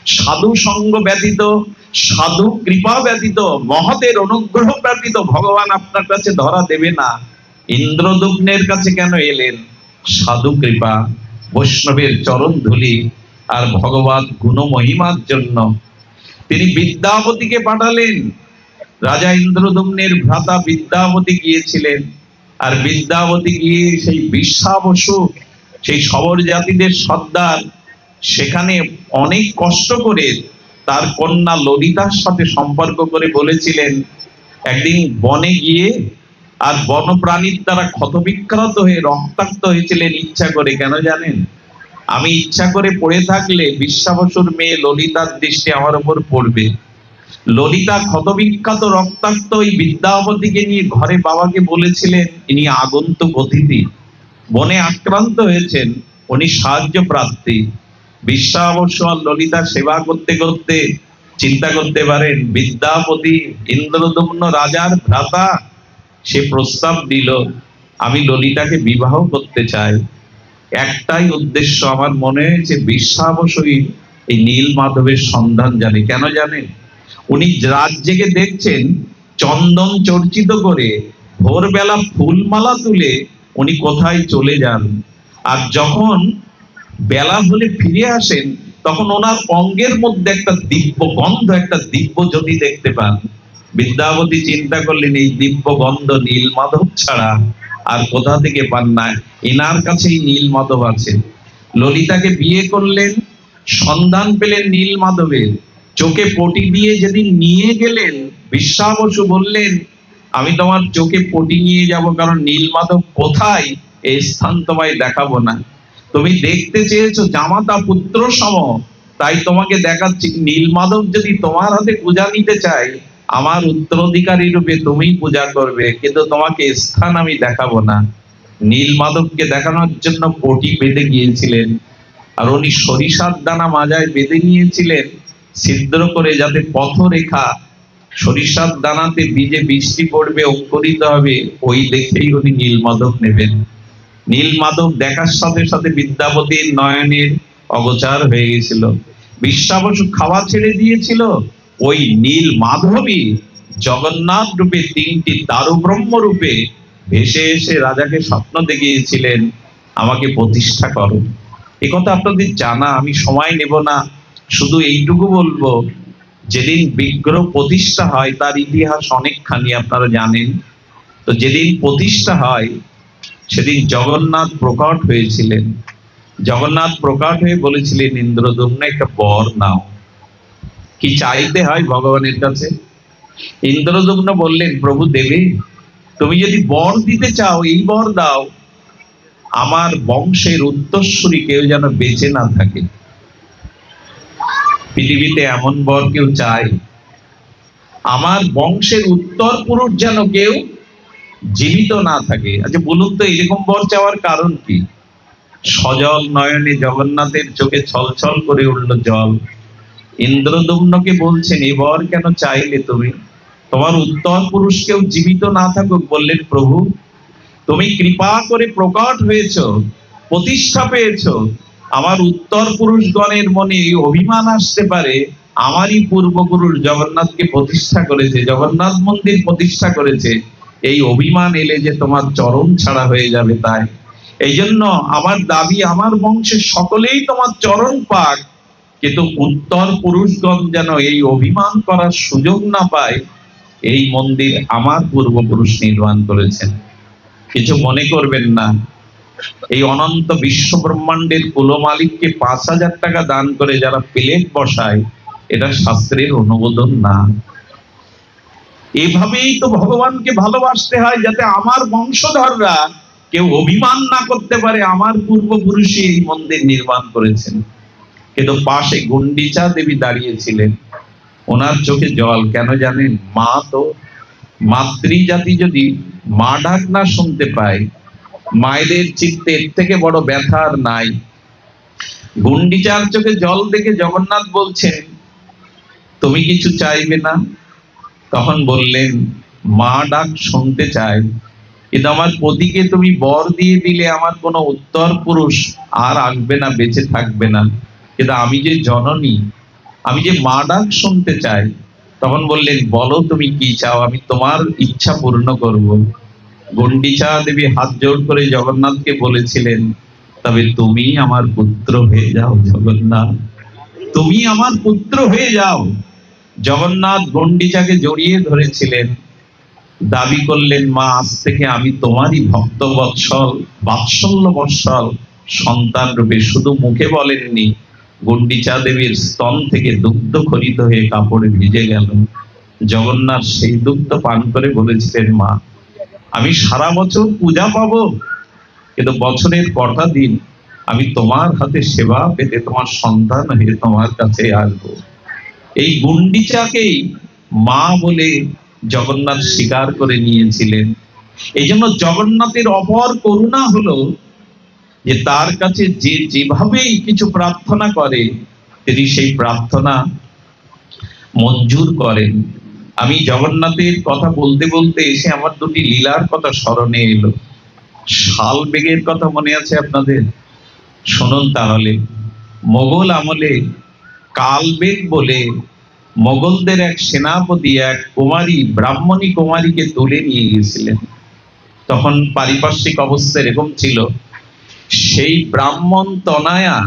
সাধু সঙ্গ ব্যতীত, সাধু কৃপা ব্যতীত, মহতের অনুগ্রহ ব্যতীত ভগবান আপনার কাছে ধরা দেবে না। ইন্দ্রদুম্নের কাছে কেন এলেন? সাধু কৃপা, বৈষ্ণবের চরণ ধুলি আর ভগবত গুণ মহিমার জন্য। তিনি বিদ্যাপতিকে পাঠালেন। রাজা ইন্দ্রদুম্নের ভ্রাতা বিদ্যাপতি গিয়েছিলেন, আর বিদ্যাপতি গিয়ে সেই বিশ্বাবসু, সেই শবর জাতিদের সর্দার, সেখানে অনেক কষ্ট করে তার কন্যা ললিতার সাথে সম্পর্ক করে বলেছিলেন। একদিন বনে গিয়ে আর বনপ্রাণীর দ্বারা ক্ষতবিক্ষত হয়ে রক্তাক্ত হয়েছিলেন ইচ্ছা করে। কেন জানেন? আমি ইচ্ছা করে পড়ে থাকলে বিশ্বাবসুর মেয়ে ললিতার দৃষ্টি আমার উপর পড়বে। ললিতা ক্ষতবিক্ষত রক্তাক্ত ওই বিদ্যাপতিকে নিয়ে ঘরে বাবাকে বলেছিলেন, ইনি আগন্তুক অতিথি, বনে আক্রান্ত হয়েছেন, উনি সাহায্য প্রার্থী। বিশ্বাবসু আর ললিতা সেবা করতে করতে চিন্তা করতে পারেন বিদ্যাপতি ইন্দ্রদম্ন রাজার ভ্রাতা, সে প্রস্তাব দিল আমি ললিতাকে বিবাহ করতে চাই। একটাই উদ্দেশ্য আমার মনে হয়েছে, বিশ্বাবসুই এই নীল মাধবের সন্ধান জানে। কেন জানেন? উনি রাত জেগে দেখছেন চন্দন চর্চিত করে ভোরবেলা ফুলমালা তুলে উনি কোথায় চলে যান, আর যখন বেলা হলে ফিরে আসেন তখন ওনার অঙ্গের মধ্যে একটা দিব্য গন্ধ, একটা দিব্য জ্যোতি দেখতে পান। বিদ্যাপতি চিন্তা করলেন এই দিব্য গন্ধ নীল মাধব ছাড়া আর কোথা থেকে পান না, এনার কাছেই নীল মাধব আছে। ললিতাকে বিয়ে করলেন, সন্ধান পেলেন নীল মাধবের। চোখে পটি দিয়ে যেদিন নিয়ে গেলেন, বিশ্বাবসু বললেন আমি তোমার চোখে পটি নিয়ে যাব, কারণ নীল মাধব কোথায় এই স্থান তোমায় দেখাবো না। তুমি দেখতে চেয়েছো জামাতা পুত্র সম, তাই তোমাকে দেখাচ্ছি। নীল মাধব যদি তোমার হাতে পূজা নিতে চাই, আমার উত্তরাধিকারী রূপে তুমি পূজা করবে, কিন্তু তোমাকে স্থান আমি দেখাবো না। নীল মাধবকে দেখানোর জন্য পটি বেঁধে গিয়েছিলেন, আর উনি সরিষার দানা মাজায় বেঁধে নিয়েছিলেন ছিদ্র করে, যাতে পথরেখা সরিষার দানাতে বীজে বৃষ্টি পড়বে, অঙ্কুরিত হবে, ওই দেখেই উনি নীল মাধব নেবেন। নীল মাধব দেখার সাথে সাথে বিদ্যাপতির নয়নের অগোচর হয়ে গেছিল। বিশ্বাবসু খাওয়া ছেড়ে দিয়েছিল, ওই নীল মাধবই জগন্নাথ রূপে, তিনটি দারু ব্রহ্ম রূপে ভেসে এসে রাজাকে স্বপ্ন দেখিয়েছিলেন আমাকে প্রতিষ্ঠা করো। এ কথা আপনাদের জানা, আমি সময় নেব না, শুধু এইটুকু বলবো যেদিন বিগ্রহ প্রতিষ্ঠা হয় তার ইতিহাস অনেকখানি আপনারা জানেন। তো যেদিন প্রতিষ্ঠা হয় সেদিন জগন্নাথ প্রকট হয়েছিলেন। জগন্নাথ প্রকট হয়ে বলেছিলেন ইন্দ্রদম্ন একটা বর নাও। কি চাইতে হয় ভগবানের কাছে? ইন্দ্রদম্ন বললেন প্রভু দেবে, তুমি যদি বর দিতে চাও এই বর দাও, আমার বংশের উত্তরসূরি কেউ যেন বেঁচে না থাকে। পৃথিবীতে এমন বর কেউ চায়? আমার বংশের উত্তর পুরুষ যেন কেউ জীবিত না থাকে। আচ্ছা বলুন তো, এরকম বর চাওয়ার কারণ কি? সজল নয়নে জগন্নাথের চোখে ছলছল করে উঠল জল। ইন্দ্রদম্নকে বলছেন এ বর কেন চাইলে তুমি? তোমার উত্তর পুরুষ কেউ জীবিত না থাকুক। বললেন প্রভু তুমি কৃপা করে প্রকট হয়েছ, প্রতিষ্ঠা পেয়েছ, আমার উত্তর পুরুষগণের মনে এই অভিমান আসতে পারে আমারই পূর্বপুরুষ জগন্নাথকে প্রতিষ্ঠা করেছে, জগন্নাথ মন্দির প্রতিষ্ঠা করেছে, এই অভিমান এলে যে তোমার চরণ ছাড়া হয়ে যাবে। তাই এই জন্য আমার দাবি আমার বংশের সকলেই তোমার চরণ পাক, কিন্তু উত্তর পুরুষগণ যেন এই অভিমান করার সুযোগ না পায়। এই মন্দির আমার পূর্বপুরুষ নির্মাণ করেছেন। কিছু মনে করবেন না, এই অনন্ত বিশ্ব ব্রহ্মাণ্ডের কুলমালিককে ৫,০০০ টাকা দান করে যারা প্লেট বসায়, এটা শাস্ত্রের অনুমোদন না। এভাবেই তো ভগবানকে ভালোবাসতে হয়, যাতে আমার বংশধররা কেউ অভিমান না করতে পারে আমার পূর্বপুরুষই এই মন্দির নির্মাণ করেছেন। কিন্তু পাশে গুন্ডিচা দেবী দাঁড়িয়েছিলেন, ওনার চোখে জল। কেন জানেন? মা তো মাতৃজাতি যদি মা ডাক না শুনতে পায়, মায়েদের চিত্তে এর থেকে বড় ব্যথা আর নাই। গুন্ডিচার চোখে জল দেখে জগন্নাথ বলছেন তুমি কিছু চাইবে না? তখন বললেন মা ডাক শুনতে চাই, কিন্তু আমার পতিকে তুমি বর দিয়ে দিলে আমার কোনো উত্তর পুরুষ আর আসবে না, বেঁচে থাকবে না। কিন্তু আমি যে জননী, আমি যে মা ডাক শুনতে চাই। তখন বললেন, বলো তুমি কি চাও, আমি তোমার ইচ্ছা পূর্ণ করব। গুন্ডিচা দেবী হাত জোড় করে জগন্নাথকে বলেছিলেন, তবে তুমি আমার পুত্র হয়ে যাও জগন্নাথ, তুমি আমার পুত্র হয়ে যাও। জগন্নাথ গুন্ডিচাকে জড়িয়ে ধরেছিলেন, দাবি করলেন, মা আজ থেকে আমি তোমারই ভক্ত বৎসল বাৎসল্য বৎসল সন্তান রূপে। শুধু মুখে বলেননি, গুন্ডিচা দেবীর স্তন থেকে দুগ্ধ খরিত হয়ে কাপড়ে ভিজে গেল। জগন্নাথ সেই দুগ্ধ পান করে বলেছিলেন, মা আমি সারা বছর পূজা পাবো, কিন্তু বছরের কটা দিন আমি তোমার হাতে সেবা পেতে তোমার সন্তান হয়ে তোমার কাছে আসবো। এই গুন্ডিচাকেই মা বলে জগন্নাথ স্বীকার করে নিয়েছিলেন। এই জন্য জগন্নাথের অপর করুণা হলো যে তার কাছে যে যেভাবেই কিছু প্রার্থনা করে তিনি সেই প্রার্থনা মঞ্জুর করেন। আমি জগন্নাথের কথা বলতে বলতে এসে আমার দুটি লীলার কথা স্মরণে এলো। শাল বেগের কথা মনে আছে আপনাদের? শুনুন তাহলে। মোগল আমলে কালবেগ বলে মোগলদের এক সেনাপতি এক কুমারী, ব্রাহ্মণী কুমারীকে তুলে নিয়ে গেছিলেন। তখন পারিপার্শ্বিক অবস্থা এরকম ছিল, সেই ব্রাহ্মণ তনায়া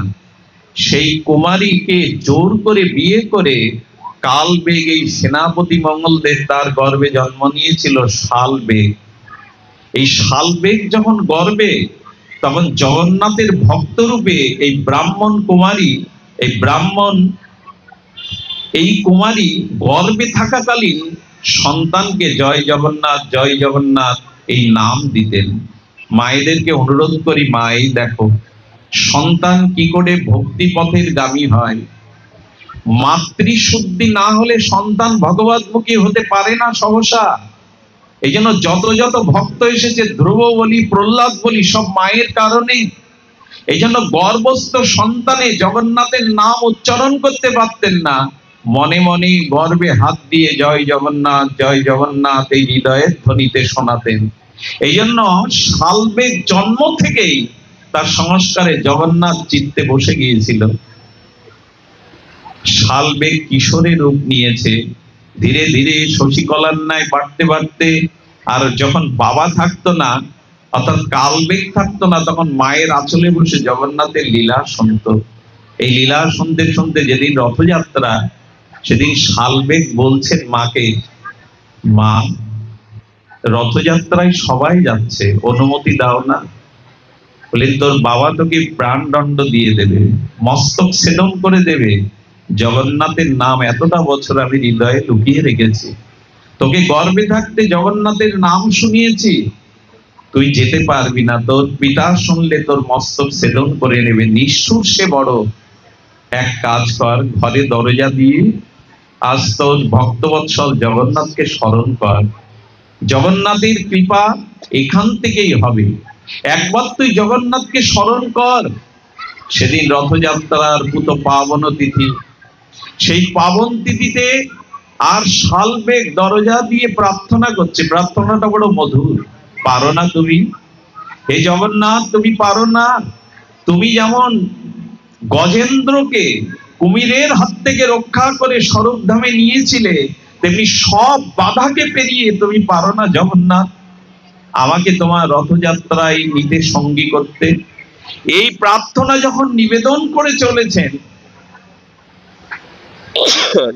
সেই কুমারীকে জোর করে বিয়ে করে কালবেগ এই সেনাপতি মঙ্গলদের তার গর্ভে জন্ম নিয়েছিল শালবেগ। এই শালবেগ যখন গর্ভে, তখন জগন্নাথের ভক্ত রূপে এই ব্রাহ্মণ কুমারী, এই কুমারী গর্ভে থাকাকালীন সন্তানকে জয় জগন্নাথ এই নাম দিতেন। মায়েদেরকে অনুরোধ করি, মা এই দেখো সন্তান কি করে ভক্তি পথের গামী হয়। মাতৃশুদ্ধি না হলে সন্তান ভগবতমুখী হতে পারে না সহসা। এই জন্য যত যত ভক্ত এসেছে, ধ্রুব বলি প্রহ্লাদ বলি, সব মায়ের কারণে। এই জন্য গর্ভস্থ সন্তানে জগন্নাথের নাম উচ্চারণ করতে পারতেন না, মনে মনে গর্ভে হাত দিয়ে জয় জগন্নাথ এই হৃদয়ের ধ্বনিতে শোনাতেন। এই জন্য শালবেগ জন্ম থেকেই তার সংস্কারে জগন্নাথ চিত্তে বসে গিয়েছিল। শালবেগ কিশোরের রূপ নিয়েছে, ধীরে ধীরে শশীকলার ন্যায় বাড়তে বাড়তে, আর যখন বাবা থাকতো না, অর্থাৎ কালবেগ থাকতো না, তখন মায়ের আঁচলে বসে জগন্নাথের লীলা শুনত। এই লীলা শুনতে শুনতে যেদিন রথযাত্রা, সেদিন শালবেগ বলছেন মাকে, মা রথযাত্রায় সবাই যাচ্ছে, অনুমতি দাও না। বলেন, তোর বাবা তোকে প্রাণদণ্ড দিয়ে দেবে, মস্তক ছেদন করে দেবে। জগন্নাথের নাম এতটা বছর আমি হৃদয়ে লুকিয়ে রেখেছি, তোকে গর্ভে থাকতে জগন্নাথের নাম শুনিয়েছি, তুই যেতে পারবি না। তোর পিতা শুনলে তোর মস্তক ছেদন করে নেবে। নিষ্ঠুর সে বড়, এক কাজ কর, ঘরে দরজা দিয়ে আজ তোর ভক্তবৎসল জগন্নাথকে স্মরণ কর। জগন্নাথের কৃপা এখান থেকেই হবে। একবার তুই জগন্নাথকে স্মরণ কর। সেদিন রথযাত্রার পুত পাবন তিথি, সেই পাবন তিথিতে আর শালবেগ দরজা দিয়ে প্রার্থনা করছে। প্রার্থনাটা বড় মধুর। পারো না তুমি, হে জগন্নাথ, তুমি পারো না? তুমি যেমন গজেন্দ্রকে কুমিরের হাত থেকে রক্ষা করে স্বরূপধামে নিয়েছিলে, তেমনি সব বাধাকে পেরিয়ে তুমি পারো না জগন্নাথ আমাকে তোমার রথযাত্রায় নিতে সঙ্গী করতে? এই প্রার্থনা যখন নিবেদন করে চলেছেন,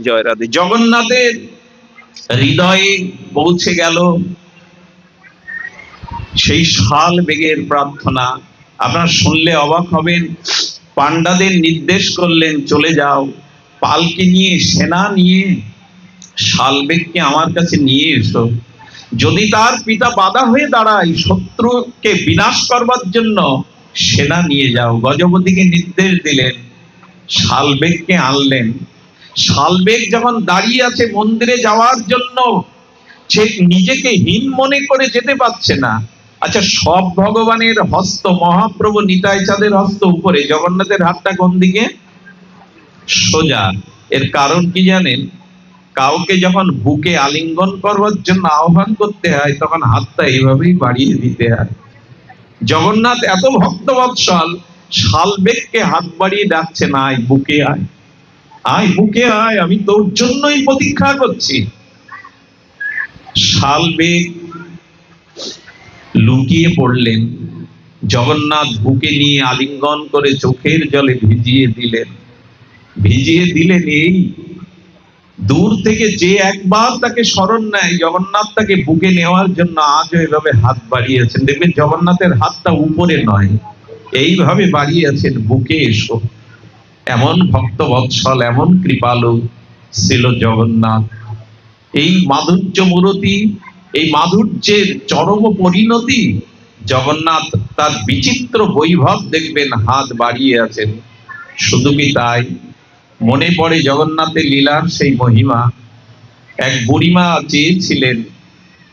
জয় রাধে, জগন্নাথের হৃদয়ে পৌঁছে গেল সেই শালবেগের প্রার্থনা। আপনারা শুনলে অবাক হবেন। পান্ডাদের নির্দেশ করলেন, চলে যাও, পালকি নিয়ে, সেনা নিয়ে শালবেগকে আমার কাছে নিয়ে এসো। যদি তার পিতা বাধা হয়ে দাঁড়ায়, শত্রুকে বিনাশ করবার জন্য সেনা নিয়ে যাও। গজপতিকে নির্দেশ দিলেন, শালবেগকে আনলেন। শালবেগ যখন দাঁড়িয়ে আছে মন্দিরে যাওয়ার জন্য, সে নিজেকে হীন মনে করে যেতে পারছে না। আচ্ছা, সব ভগবানের হস্ত, মহাপ্রভু নিতাই চাঁদের হস্ত উপরে, জগন্নাথের হাতটা কোন দিকে? সোজা। এর কারণ কি জানেন? কাউকে যখন বুকে আলিঙ্গন করবার জন্য আহ্বান করতে হয়, তখন হাতটা এইভাবেই বাড়িয়ে দিতে হয়। জগন্নাথ এত ভক্তবৎসল, শালবেগকে হাত বাড়িয়ে ডাকছে, না আয়, বুকে আয়। আয় বুকে আয়, আমি তোর জন্যই প্রতীক্ষা করছি। শালবেগ লুকিয়ে পড়লেন। জগন্নাথ বুকে নিয়ে আলিঙ্গন করে চোখের জলে ভিজিয়ে দিলেন। এই দূর থেকে যে একবার তাকে স্মরণ নেয়, জগন্নাথ তাকে বুকে নেওয়ার জন্য আজও এভাবে হাত বাড়িয়েছেন। দেখবেন জগন্নাথের হাতটা উপরে নয়, এইভাবে বাড়িয়েছেন, বুকে এসো। এমন ভক্ত বৎসল, এমন কৃপালু ছিল জগন্নাথ। এই মাধুর্য মূরতি, এই মাধুর্যের চরম পরিণতি জগন্নাথ তার বিচিত্র বৈভব দেখবেন হাত বাড়িয়ে আছেন। শুধু কি তাই, মনে পড়ে জগন্নাথের লীলার সেই মহিমা। এক বুড়িমা চেয়েছিলেন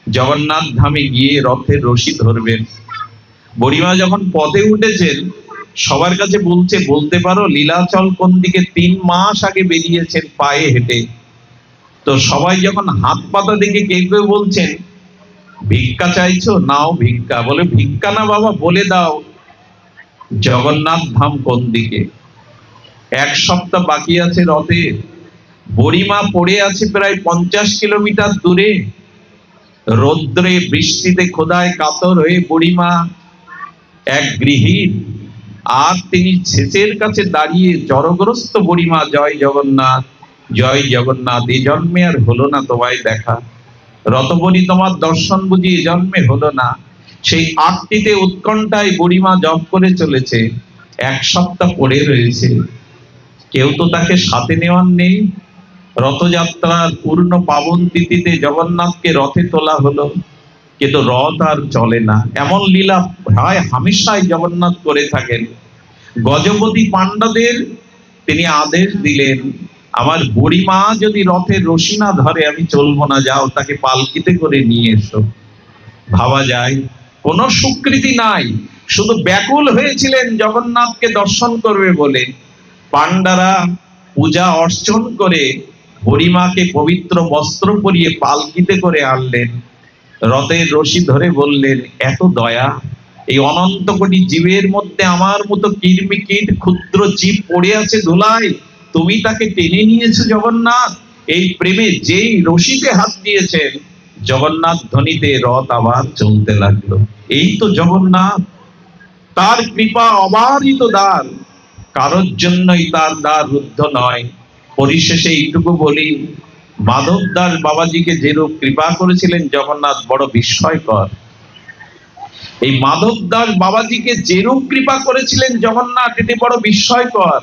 জগন্নাথ ধামে গিয়ে রথের রশি ধরবেন। বুড়িমা যখন পথে উঠেছেন, সবার কাছে বলতে পারো লীলাচল কোন দিকে? 3 মাস আগে বেরিয়েছেন পায়ে হেঁটে। তো সবাই যখন হাত পাতা দেখে কেউ বলছেন ভিক্ষা চাইছো, নাও ভিক্ষা। বলে ভিক্ষা না বাবা, বলে দাও জগন্নাথ ধাম কোন দিকে। 1 সপ্তাহ বাকি আছে রথে। বুড়িমা পড়ে আছে প্রায় 50 কিলোমিটার দূরে। রৌদ্রে বৃষ্টিতে খোদায় কাতর হয়ে বুড়িমা এক গৃহীর, আর তিনি ছেচের কাছে দাঁড়িয়ে জড়গ্রস্ত বুড়িমা, জয় জগন্নাথ, জয় জগন্নাথ, এ জন্মে আর হলো না তোমায় দেখা। রতবনি তোমার দর্শন বুঝি এ জন্মে হলো না। সেই আটটিতে উৎকণ্ঠায় বুড়িমা জপ করে চলেছে। 1 সপ্তাহ পড়ে রয়েছে, কেউ তো তাকে সাথে নেওয়ার নেই। রথযাত্রার পূর্ণ পাবন তিথিতে জগন্নাথকে রথে তোলা হলো, কিন্তু রথ আর চলে না। এমন লীলা প্রায় হামেশাই জগন্নাথ করে থাকেন। গজপতি পাণ্ডাদের তিনি আদেশ দিলেন, আমার বুড়িমা যদি রথের রশি না ধরে আমি চলবো না, যাও তাকে পালকিতে করে নিয়ে এসো। ভাবা যায়, কোনো স্বীকৃতি নাই, শুধু ব্যাকুল হয়েছিলেন জগন্নাথকে দর্শন করবে বলে। পাণ্ডারা পূজা অর্চন করে বুড়িমাকে পবিত্র বস্ত্র পরিয়ে পালকিতে করে আনলেন। রথের রশি ধরে বললেন, এত দয়া, এই অনন্ত কোটি জীবের মধ্যে আমার মতো কিরমিকিট ক্ষুদ্র জীব পড়ে আছে ধুলায়, তুমি তাকে টেনে নিয়েছো জগন্নাথ। এই প্রেমে যেই রশিতে হাত দিয়েছেন, জগন্নাথ ধ্বনিতে রথ আবার চলতে লাগলো। এই তো জগন্নাথ, তার কৃপা অবারিত দ্বার, কারোর জন্যই তার দ্বার রুদ্ধ নয়। পরিশেষে এইটুকু বলি, মাধব দাস বাবাজিকে যেরূপ কৃপা করেছিলেন জগন্নাথ, বড় বিস্ময়কর। এই মাধব দাস বাবাজিকে যেরূপ কৃপা করেছিলেন জগন্নাথ, এটি বড় বিস্ময়কর।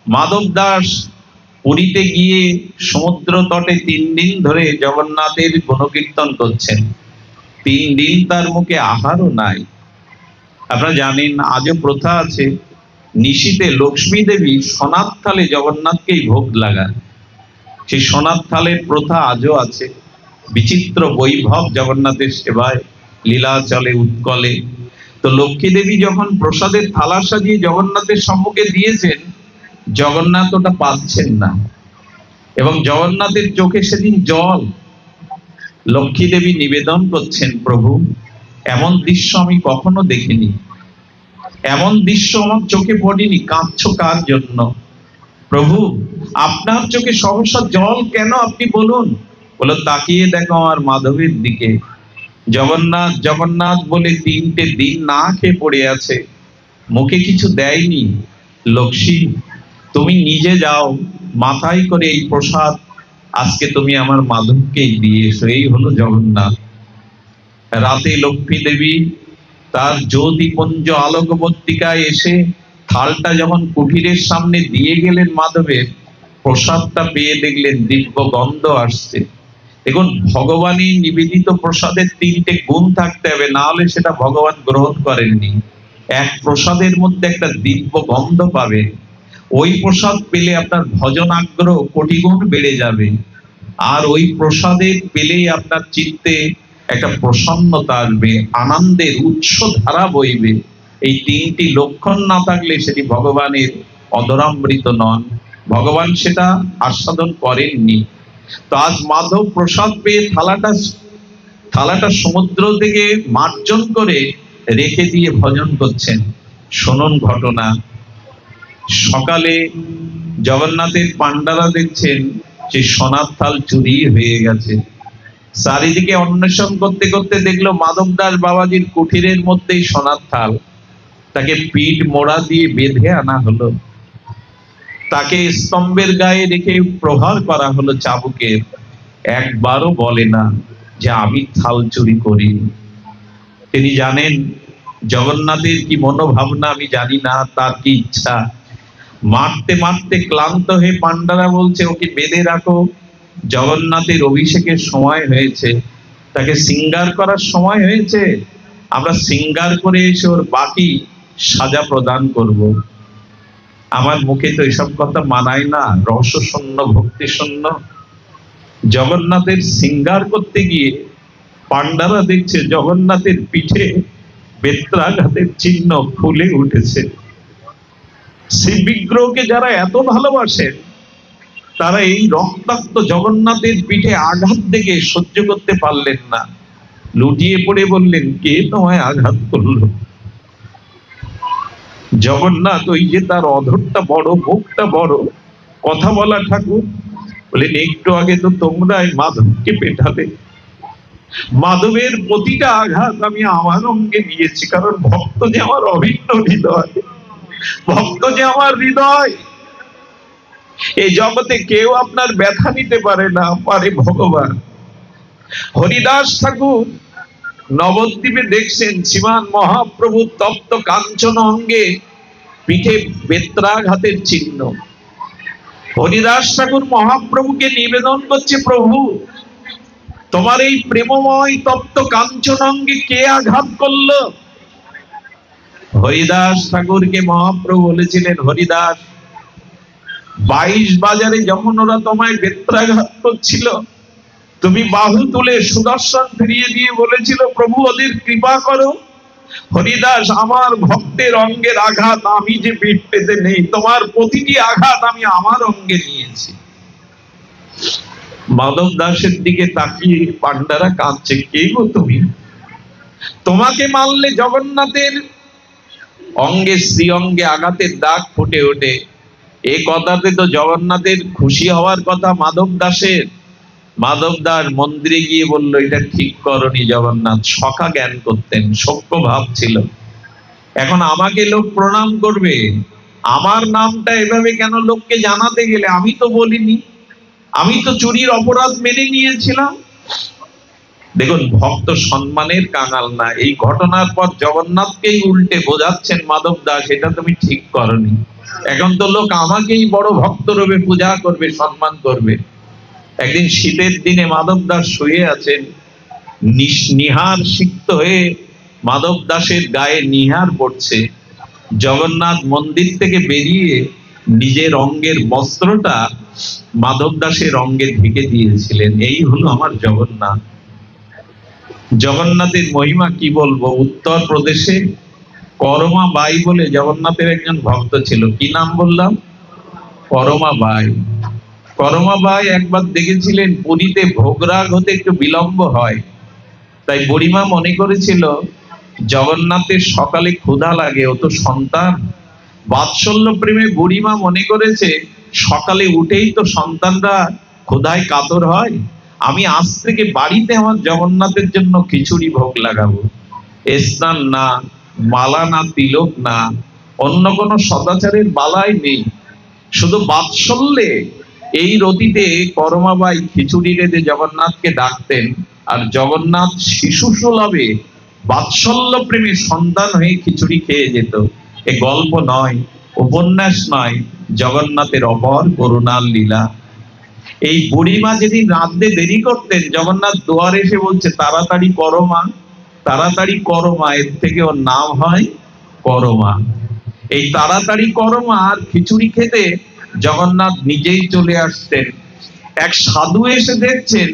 মাধব দাস পুরীতে গিয়ে সমুদ্র তটে 3 দিন ধরে জগন্নাথের গুণকীর্তন করছেন। 3 দিন তার মুখে আহারও নাই। আপনারা জানেন, আজও প্রথা আছে, নিশীতে লক্ষ্মী দেবী সোনার থালে জগন্নাথকেই ভোগ লাগান। সেই সোনার থালের প্রথা আজও আছে। বিচিত্র বৈভব জগন্নাথের সেবায়, লীলা চলে উৎকলে। তো লক্ষ্মী দেবী যখন প্রসাদের থালা সাজিয়ে জগন্নাথের সম্মুখে দিয়েছেন, জগন্নাথ ওটা পাচ্ছেন না, এবং জগন্নাথের চোখে সেদিন জল। লক্ষ্মী দেবী নিবেদন করছেন, প্রভু এমন দৃশ্য আমি কখনো দেখিনি, এমন দৃশ্য আমার চোখে পড়েনি, কাঁদছো কার জন্য? প্রভু আপনার চোখে সহসা জল কেন, আপনি বলুন। বলো, তাকিয়ে দেখো আমার মাধবের দিকে। জগন্নাথ জগন্নাথ বলে 3টে দিন না খেয়ে পড়ে আছে, মুখে কিছু দেয়নি। লক্ষ্মী তুমি নিজে যাও, মাথায় করে এই প্রসাদ আজকে তুমি আমার মাধবকে দিয়ে এসো। এই হলো জগন্নাথ। রাতে লক্ষ্মী দেবী তার জ্যোতিপুঞ্জ আলোকবর্তিকায় এসে থালটা যখন কুঠিরের সামনে দিয়ে গেলেন মাধবের, প্রসাদটা পেয়ে দেখলেন দিব্য গন্ধ আসছে। দেখুন, ভগবানের নিবেদিত প্রসাদের 3টে গুণ থাকতে হবে, না হলে সেটা ভগবান গ্রহণ করেননি। এক প্রসাদের মধ্যে একটা দিব্য গন্ধ পাবে, ওই প্রসাদ পেলে আপনার ভজন আগ্রহ কোটি গুণ বেড়ে যাবে। আর ওই প্রসাদের পেলেই আপনার চিত্তে একটা প্রসন্নতা আসবে, আনন্দের উৎস ধারা বইবে। এই 3টি লক্ষণ না থাকলে সেটি ভগবানের অধরামৃত নন, ভগবান সেটা আস্বাদন করেননি। তো আজ মাধব প্রসাদ পেয়ে থালাটা সমুদ্র থেকে মার্জন করে রেখে দিয়ে ভজন করছেন। শুনুন ঘটনা। সকালে জগন্নাথের পান্ডারা দেখছেন যে সোনার থাল চুরি হয়ে গেছে। চারিদিকে অন্বেষণ করতে করতে দেখলো মাধব দাস বাবাজির কুঠিরের মধ্যেই সোনার থাল। তাকে পিঠ মোড়া দিয়ে বেঁধে আনা হলো, তাকে স্তম্ভের গায়ে রেখে প্রহার করা হলো চাবুকের। একবারও বলে না যে আমি থাল চুরি করি। তিনি জানেন জগন্নাথের কি মনোভাবনা আমি জানি না, তার কি ইচ্ছা। মারতে মারতে ক্লান্ত হয়ে পান্ডারা বলছে ওকে বেঁধে রাখো, জগন্নাথের অভিষেকের সময় হয়েছে, তাকে শৃঙ্গার করার সময় হয়েছে, আমরা শৃঙ্গার করে এসে ওর বাকি সাজা প্রদান করব। আমার মুখে তো এসব কথা মানায় না, রহস্য শূন্য, ভক্তি শূন্য। জগন্নাথের শৃঙ্গার করতে গিয়ে পান্ডারা দেখছে জগন্নাথের পিঠে বেত্রাঘাতের চিহ্ন ফুলে উঠেছে। সেই বিগ্রহকে যারা এত ভালোবাসেন তারা এই রক্তাক্ত জগন্নাথের পিঠে আঘাত দেখে সহ্য করতে পারলেন না, লুটিয়ে পড়ে বললেন কে তোমায় আঘাত করলো? জগন্নাথ ওই যে তার অধরটা বড়, মুখটা বড়, কথা বলা ঠাকুর, বলেন একটু আগে তো তোমরাই মাধবকে পেটালে। মাধবের প্রতিটা আঘাত আমি আমার অঙ্গে নিয়েছি, কারণ ভক্ত যে আমার অভিন্ন হৃদয়, ভক্ত যে আমার হৃদয়। এই জগতে কেউ আপনার ব্যথা নিতে পারে না, পারে ভগবান। হরিদাস ঠাকুর নবদ্বীপে দেখছেন শ্রীমান মহাপ্রভু তপ্ত কাঞ্চন অঙ্গে, পিঠে বেত্রাঘাতের চিহ্ন। হরিদাস ঠাকুর মহাপ্রভুকে নিবেদন করছে, প্রভু তোমার এই প্রেমময় তপ্ত কাঞ্চন অঙ্গে কে আঘাত করলো? হরিদাস ঠাকুরকে মহাপ্রভু বলেছিলেন, হরিদাস 22 বাজারে যখন ওরা তোমায় বেত্রাঘাত করছিল, তুমি বাহু তুলে সুদর্শন ফিরিয়ে দিয়ে বলেছিল প্রভু ওদের কৃপা করো। হরিদাস আমার ভক্তের অঙ্গের আঘাত আমি যে পিঠ পেতে নেই, তোমার প্রতিটি আঘাত আমি আমার অঙ্গে নিয়েছি। মাধব দাসের দিকে তাকিয়ে পান্ডারা কাঁদছে, কে গো তুমি? তোমাকে মারলে জগন্নাথের অঙ্গে শ্রী অঙ্গে আঘাতের দাগ ফুটে ওঠে। এ কথাতে তো জগন্নাথের খুশি হওয়ার কথা মাধব দাসের। মাধব দাস মন্দিরে গিয়ে বলল এটা ঠিক করনি জগন্নাথ। সখা জ্ঞান করতেন, সখ্য ভাব ছিল। এখন আমাকে লোক প্রণাম করবে, আমার নামটা এভাবে কেন লোককে জানাতে গেলে? আমি তো বলিনি, আমি তো চুরির অপরাধ মেনে নিয়েছিলাম। দেখুন ভক্ত সম্মানের কাঙাল না। এই ঘটনার পর জগন্নাথকেই উল্টে বোঝাচ্ছেন মাধব দাস এটা তুমি ঠিক করনি। এখন তো লোক আমাকেই বড় ভক্ত রূপে পূজা করবে, সম্মান করবে। একদিন শীতের দিনে মাধব দাস শুয়ে আছেন, নিহার সিক্ত হয়ে মাধব দাসের গায়ে নিহার পড়ছে। জগন্নাথ মন্দির থেকে বেরিয়ে নিজের অঙ্গের বস্ত্রটা মাধব দাসের অঙ্গে ঢেকে দিয়েছিলেন। এই হলো আমার জগন্নাথ। জগন্নাথের মহিমা কি বলবো। উত্তর প্রদেশে করমা বাই বলে জগন্নাথের একজন ভক্ত ছিল। কি নাম বললাম? করমা বাই। করমা বাই একবার দেখেছিলেন পুরীতে ভোগরাগ হতে একটু বিলম্ব হয়, তাই বুড়িমা মনে করেছিল জগন্নাথের সকালে ক্ষুধা লাগে, ও তো সন্তান। বাৎসল্য প্রেমে বুড়িমা মনে করেছে সকালে উঠেই তো সন্তানরা ক্ষুধায় কাতর হয়, আমি আজ থেকে বাড়িতে আমার জগন্নাথের জন্য খিচুড়ি ভোগ লাগাবো। স্নান না, মালা না, তিলক না, অন্য কোনো সদাচারের বালাই নেই, শুধু বাৎসল্যে এই রতিতে করমাবাই খিচুড়ি রেঁধে জগন্নাথকে ডাকতেন। আর জগন্নাথ শিশু সুলভে বাৎসল্য প্রেমে সন্তান হয়ে খিচুড়ি খেয়ে যেত। এ গল্প নয়, উপন্যাস নয়, জগন্নাথের অপর করুণার লীলা। এই বুড়িমা যেদিন রাঁধতে দেরি করতেন, জগন্নাথ দুয়ারে এসে বলছে তাড়াতাড়ি করো মা, তাড়াতাড়ি করো মা। এর থেকে ওর নাম হয় করমা। এই তাড়াতাড়ি করমা আর খিচুড়ি খেতে জগন্নাথ নিজেই চলে আসতেন। এক সাধু এসে দেখছেন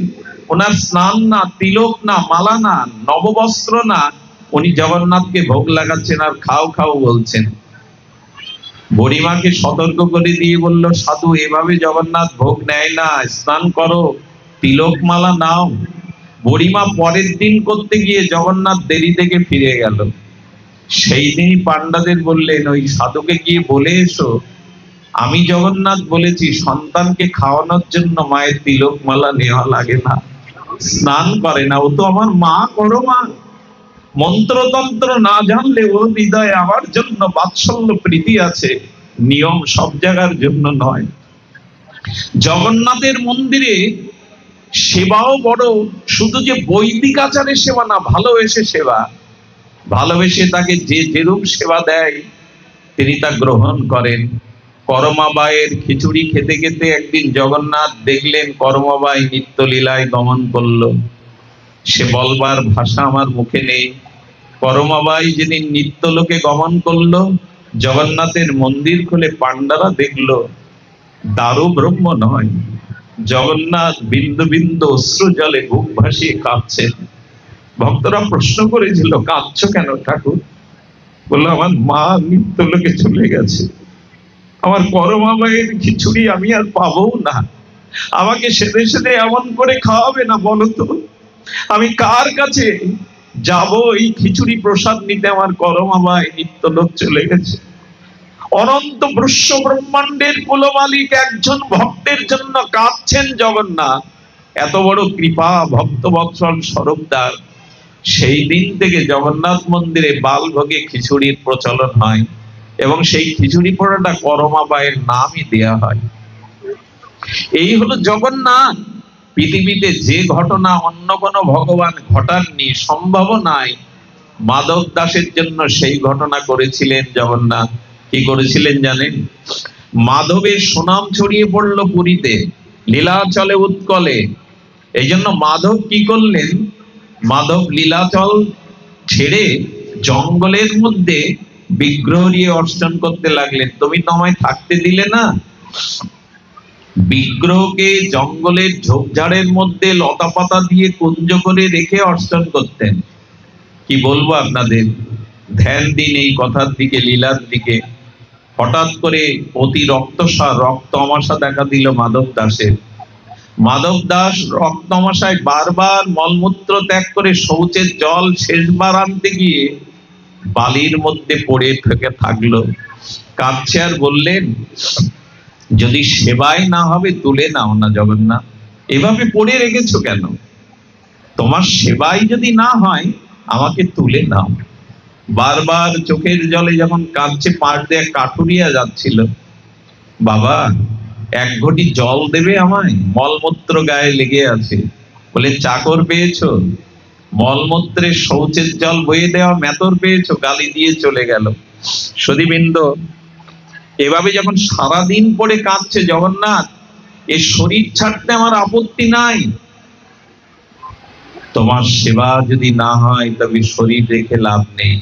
ওনার স্নান না, তিলক না, মালা না, নববস্ত্র না, উনি জগন্নাথকে ভোগ লাগাচ্ছেন আর খাও খাও বলছেন। বুড়িমাকে সতর্ক করে দিয়ে বলল, সাধু এভাবে জগন্নাথ ভোগ নেয় না, স্নান করো, তিলক মালা নাও। বুড়িমা পরের দিন করতে গিয়ে জগন্নাথ দেরি থেকে ফিরে গেল। সেই দিনই পান্ডাদের বললেন ওই সাধুকে গিয়ে বলে এসো আমি জগন্নাথ বলেছি সন্তানকে খাওয়ানোর জন্য মায়ের তিলক মালা নেওয়া লাগে না, স্নান করে না, ও তো আমার মা, করো মা। মন্ত্রতন্ত্র না জানলে ও হৃদয়ে আমার জন্য বাৎসল্য প্রীতি আছে, নিয়ম সব জায়গার জন্য নয়। জগন্নাথের মন্দিরে সেবাও বড়, শুধু যে বৈদিক আচারে সেবা না, ভালোবেসে সেবা। ভালোবেসে তাকে যে যেরূপ সেবা দেয় তিনি তা গ্রহণ করেন। করমাবাইয়ের খিচুড়ি খেতে খেতে একদিন জগন্নাথ দেখলেন করমাবাই নিত্যলীলায় গমন করলো। সে বলবার ভাষা আমার মুখে নেই। করমাবাই যেদিন নিত্যলোকে গমন করলো, জগন্নাথের মন্দির খুলে পাণ্ডারা দেখলো দারু ব্রহ্ম নয়, জগন্নাথ বিন্দু বিন্দু অশ্রু জলে বুক ভাসিয়ে কাঁদছেন। ভক্তরা প্রশ্ন করেছিল, কাঁদছো কেন ঠাকুর? বললো, আমার মা নিত্যলোকে চলে গেছে, আমার করমাবাইয়ের খিচুড়ি আমি আর পাবো না, আমাকে সেদে সেদে এমন করে খাওয়াবে না বলো তো, আমি কার কাছে যাব এই খিচুড়ি প্রসাদ নিতে? আমার করমাবাই নিত্যলোক চলে গেছে। অনন্ত বৃষ্য ব্রহ্মাণ্ডের কুলমালিক একজন ভক্তের জন্য কাঁদছেন জগন্নাথ। এত বড় কৃপা ভক্তবৎসল স্বরূপদার। সেই দিন থেকে জগন্নাথ মন্দিরে বালভোগে খিচুড়ির প্রচলন হয় এবং সেই খিচুড়ি পোড়াটা করমাবাইয়ের নামই দেয়া হয়। এই হলো জগন্নাথ। পৃথিবীতে যে ঘটনা অন্য কোন ভগবান ঘটাননি, সম্ভব নাই, মাধব দাসের জন্য সেই ঘটনা করেছিলেন জগন্নাথ। কি করেছিলেন জানেন? মাধবের সুনাম ছড়িয়ে পড়লো পুরীতে, লীলাচলে উৎকলে। এই জন্য মাধব কি করলেন? মাধব লীলাচল ছেড়ে জঙ্গলের মধ্যে বিগ্রহ নিয়ে অর্চন করতে লাগলেন। তুমি তো আমায় থাকতে দিলে না। বিগ্রহকে জঙ্গলের ঝোপঝাড়ের মধ্যে লতা পাতা দিয়ে কুঞ্জ করে রেখে অর্চন করতেন। কি বলবো আপনাদের, ধ্যান দিন এই কথার দিকে, লীলার দিকে। হঠাৎ করে অতি রক্তসার রক্ত আমাশা দেখা দিল মাধব দাসের। মাধব দাস রক্ত আমাশায় বারবার মলমূত্র ত্যাগ করে শৌচের জল শেষবার আনতে গিয়ে বালির মধ্যে পড়ে থেকে থাকলো। কাঁদছে আর বললেন, যদি সেবাই না হবে তুলে নাও না জগন্নাথ, এভাবে পড়ে রেখেছো কেন? তোমার সেবাই যদি না হয় আমাকে তুলে নাও। বারবার চোখের জলে যখন কাঁদছে, পাশ দিয়ে কাঠুরিয়া যাচ্ছিল। বাবা, এক ঘটি জল দেবে আমায়, মলমূত্র গায়ে লেগে আছে। বলে, চাকর পেয়েছো? মলমূত্রের শৌচের জল বয়ে দেওয়া মেতর পেয়েছো? গালি দিয়ে চলে গেল। সদীবৃন্দ, এভাবে যখন সারাদিন পরে কাঁদছে জগন্নাথ, এ শরীর ছাড়তে আমার আপত্তি নাই, তোমার সেবা যদি না হয় তবে শরীর রেখে লাভ নেই।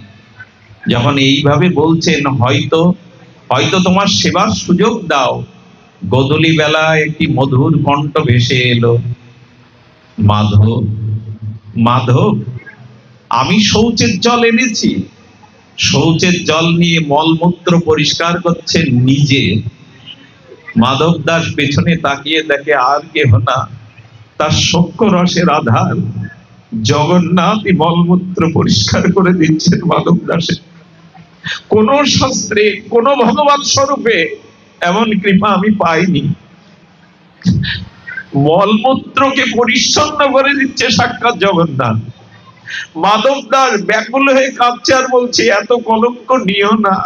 যখন এইভাবে বলছেন, হয়তো হয়তো তোমার সেবার সুযোগ দাও। গোধূলি বেলা একটি মধুর কণ্ঠ ভেসে এলো, মাধব, মাধব, আমি শৌচের জল এনেছি। শৌচের জল নিয়ে মলমূত্র পরিষ্কার করছেন নিজে। মাধব দাস পেছনে তাকিয়ে দেখে আর কেহ না, তার সখ্য রসের আধার জগন্নাথই মলমূত্র পরিষ্কার করে দিচ্ছেন মাধব দাসের। কোন শাস্ত্রে, কোন ভগবান স্বরূপে এমন কৃপা আমি পাইনি। মলমূত্রকে পরিচ্ছন্ন করে দিচ্ছে সাক্ষাৎ জগন্নাথ। মাধব দাস ব্যাকুল হয়ে কাঁদছে আর বলছে, এত কলঙ্ক নিও না,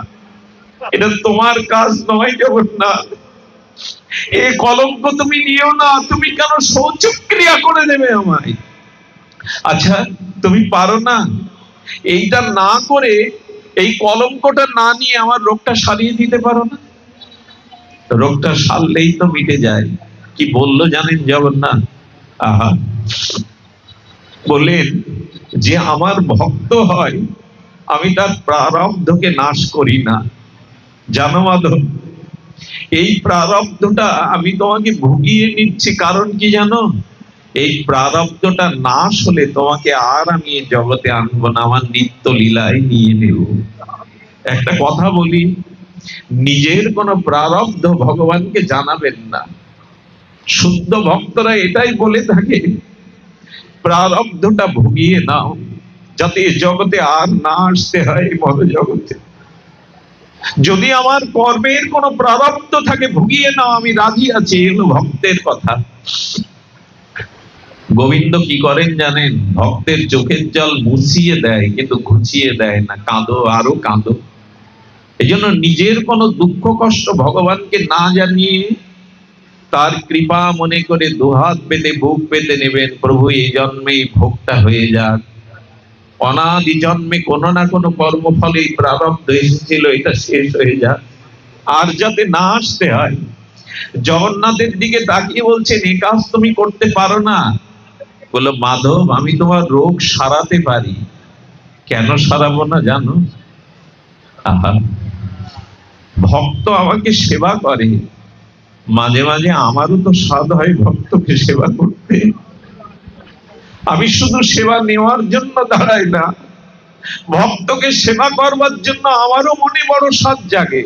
এটা তোমার কাজ নয় জগন্নাথ, এই কলঙ্ক তুমি নিও না। তুমি কেন শৌচক্রিয়া করে দেবে আমায়? আচ্ছা, তুমি পারো না এইটা না করে, এই কলঙ্কটা না নিয়ে আমার রোগটা সারিয়ে দিতে পারো না? রোগটা সারলেই তো মিটে যায়। কি বললো জানেন জগন্নাথ? আহা, বলেন যে আমার ভক্ত হয় আমি তার প্রারব্ধকে নাশ করি না। জানো মাধব, এই প্রারব্ধটা আমি তোমাকে ভুগিয়ে নিচ্ছি। কারণ কি জানো? এই প্রারব্ধটা নাশ হলে তোমাকে আর আমি এই জগতে আনবো না, আমার নিত্য লীলায় নিয়ে নেব। একটা কথা বলি, নিজের কোন প্রারব্ধ ভগবানকে জানাবেন না। শুদ্ধ ভক্তরা এটাই বলে থাকে, প্রারব্ধটা ভুগিয়ে নাও যাতে জগতে আর না আসতে হয় মর জগতে। যদি আমার কর্মের কোনো প্রারব্ধ থাকে ভুগিয়ে নাও, আমি রাজি আছি। এগুলো ভক্তের কথা। গোবিন্দ কি করেন জানেন? ভক্তের চোখের জল মুছিয়ে দেয়, কিন্তু ঘুচিয়ে দেয় না। কাঁদো, আরো কাঁদো। এই জন্য নিজের কোনো দুঃখ কষ্ট ভগবানকে না জানিয়ে তার কৃপা মনে করে দুহাত পেতে বুক পেতে নেবেন, প্রভু এই জন্মে ভোগটা হয়ে যাক। অনাদি জন্মে কোনো না কোনো কর্মফলে প্রারব্ধ এসেছিল, এটা শেষ হয়ে যাক, আর যাতে না আসতে হয়। জগন্নাথের দিকে তাকিয়ে বলছেন, এ কাজ তুমি করতে পারো না? বললো, মাধব আমি তোমার রোগ সারাতে পারি। কেন সারাবো না জানো? আহা, ভক্ত আমাকে সেবা করে, মাঝে মাঝে আমারও তো স্বাদ হয় ভক্তকে সেবা করতে। আমি শুধু সেবা নেওয়ার জন্য দাঁড়াই না, ভক্তকে সেবা করবার জন্য আমারও মনে বড় স্বাদ জাগে।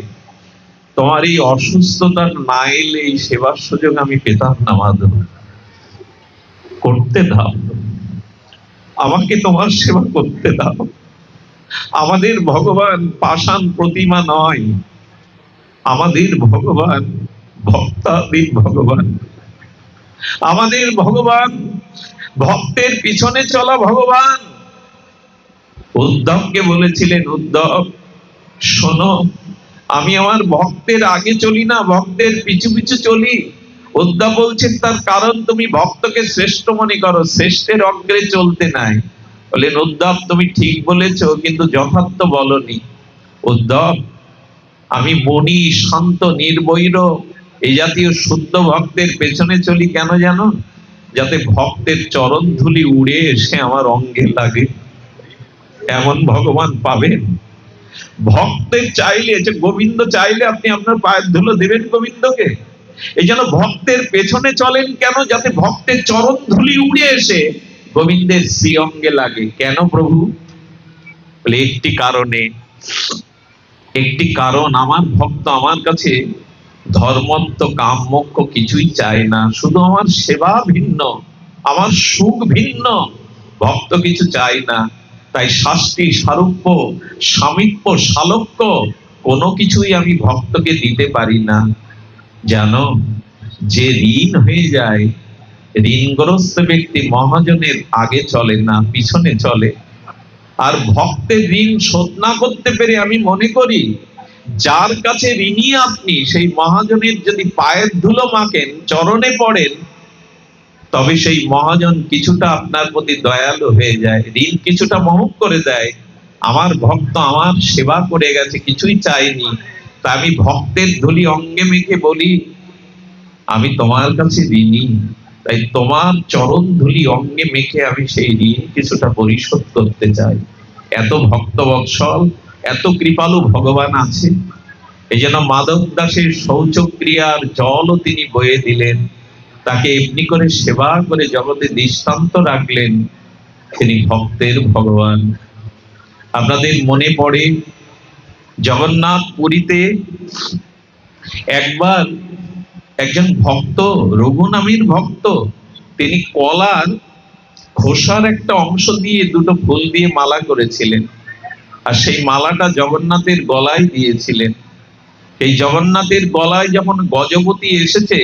তোমার এই অসুস্থতা না এলে এই সেবার সুযোগ আমি পেতাম না মাধব। করতে দাও, আমাকে তোমার সেবা করতে দাও। আমাদের ভগবান পাষাণ প্রতিমা নয়, আমাদের ভগবান ভক্তাধীন ভগবান। আমাদের ভগবান ভক্তের পিছনে চলা ভগবান। উদ্ধবকে বলেছিলেন, উদ্ধব শোনো, আমি আমার ভক্তের আগে চলি না, ভক্তের পিছু পিছু চলি। উদ্ধব বলছেন, তার কারণ তুমি ভক্তকে শ্রেষ্ঠ মনে করো, শ্রেষ্ঠের অগ্রে চলতে নাই। বলেন, উদ্ধব তুমি ঠিক বলেছো, কিন্তু যথার্থ বলনি। উদ্ধব, আমি মনি শান্ত নির্বৈর এই জাতীয় শুদ্ধ ভক্তের পেছনে চলি কেন জানো? যাতে ভক্তের চরণ ধুলি উড়ে এসে আমার অঙ্গে লাগে। এমন ভগবান পাবেন? ভক্তের চাইলে, যে গোবিন্দ চাইলে আপনি আপনার পায়ের ধুলো দেবেন গোবিন্দকে। এই জন্য ভক্তের পেছনে চলেন কেন? যাতে ভক্তের চরণ ধুলি উড়ে এসে গোবিন্দের শ্রী অঙ্গে লাগে। কেন প্রভু? বলে একটি কারণে, একটি কারণ, আমার ভক্ত আমার কাছে ধর্মত্ব কাম মোক্ষ কিছুই চায় না, শুধু আমার সেবা ভিন্ন, আমার সুখ ভিন্ন, ভক্ত কিছু চাই না। তাই শাস্তি সারূপ্য সামীপ্য সালোক্য কোনো কিছুই আমি ভক্তকে দিতে পারি না। জানো, যে ঋণ হয়ে যায়, ঋণগ্রস্ত ব্যক্তি মহাজনের আগে চলে না, পিছনে চলে। আর ভক্তের ঋণ শোধ না করতে পেরে আমি মনে করি, যার কাছে ঋণী আপনি সেই মহাজনের যদি পায়ের ধুলো মাখেন, চরণে পড়েন, তবে সেই মহাজন কিছুটা আপনার প্রতি দয়ালু হয়ে যায়, ঋণ কিছুটা মহৎ করে দেয়। আমার ভক্ত আমার সেবা করে গেছে, কিছুই চাইনি, তা আমি ভক্তের ধুলি অঙ্গে মেখে বলি, আমি তোমার কাছে ঋণী, তাই তোমার চরণ ধুলি অঙ্গে মেখে আমি সেই ঋণ কিছুটা পরিশোধ করতে চাই। এত ভক্ত বৎসল, এত কৃপালু ভগবান আছে। এই জন্য মাধব দাসের শৌচক্রিয়ার জলও তিনি বয়ে দিলেন, তাকে এমনি করে সেবা করে জগতে দৃষ্টান্ত রাখলেন। তিনি ভক্তের ভগবান। আপনাদের মনে পড়ে জগন্নাথ পুরীতে একবার একজন ভক্ত, রঘু নামের ভক্ত, তিনি কলার খোসার একটা অংশ দিয়ে দুটো ফুল দিয়ে মালা করেছিলেন, আর সেই মালাটা জগন্নাথের গলায় দিয়েছিলেন। এই জগন্নাথের গলায় যখন গজপতি এসেছে,